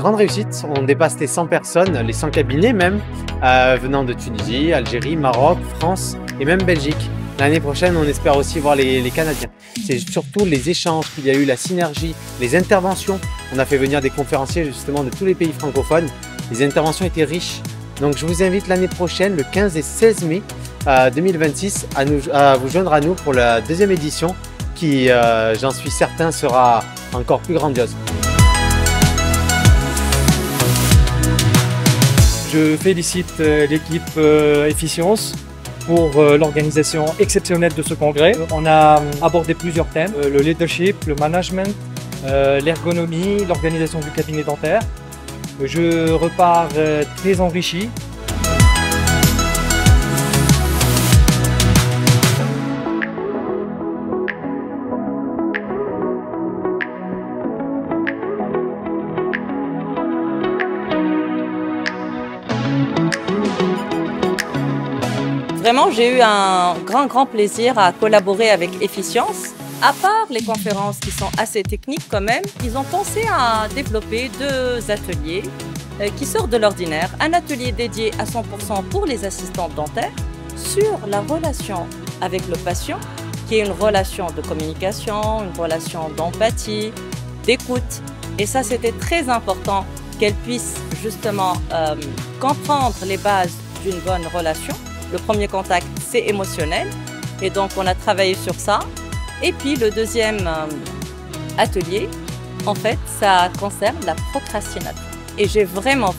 grande réussite. On dépasse les 100 personnes, les 100 cabinets même, venant de Tunisie, Algérie, Maroc, France et même Belgique. L'année prochaine, on espère aussi voir les Canadiens. C'est surtout les échanges qu'il y a eu, la synergie, les interventions. On a fait venir des conférenciers justement de tous les pays francophones. Les interventions étaient riches. Donc je vous invite l'année prochaine, le 15 et 16 mai 2026, à vous joindre à nous pour la deuxième édition qui, j'en suis certain, sera encore plus grandiose. Je félicite l'équipe Efficience pour l'organisation exceptionnelle de ce congrès. On a abordé plusieurs thèmes, le leadership, le management, l'ergonomie, l'organisation du cabinet dentaire. Je repars très enrichi. Vraiment, j'ai eu un grand plaisir à collaborer avec Efficience. À part les conférences qui sont assez techniques quand même, ils ont pensé à développer 2 ateliers qui sortent de l'ordinaire. Un atelier dédié à 100% pour les assistantes dentaires sur la relation avec le patient, qui est une relation de communication, une relation d'empathie, d'écoute. Et ça, c'était très important qu'elles puissent justement comprendre les bases d'une bonne relation. Le premier contact, c'est émotionnel. Et donc, on a travaillé sur ça. Et puis, le deuxième atelier, en fait, ça concerne la procrastination. Et j'ai vraiment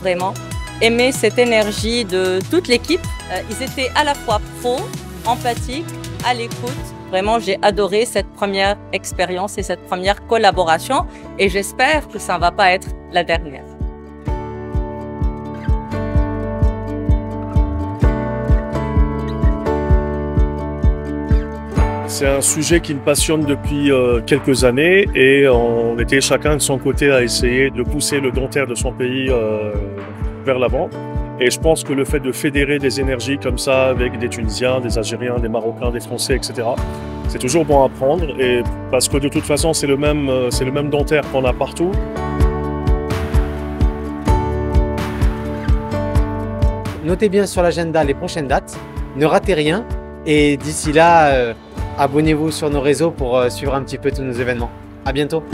aimé cette énergie de toute l'équipe. Ils étaient à la fois pro, empathiques, à l'écoute. Vraiment, j'ai adoré cette première expérience et cette première collaboration. Et j'espère que ça ne va pas être la dernière. C'est un sujet qui me passionne depuis quelques années et on était chacun de son côté à essayer de pousser le dentaire de son pays vers l'avant. Et je pense que le fait de fédérer des énergies comme ça avec des Tunisiens, des Algériens, des Marocains, des Français, etc., c'est toujours bon à prendre. Et parce que de toute façon, c'est le même dentaire qu'on a partout. Notez bien sur l'agenda les prochaines dates, ne ratez rien et d'ici là, abonnez-vous sur nos réseaux pour suivre un petit peu tous nos événements. À bientôt!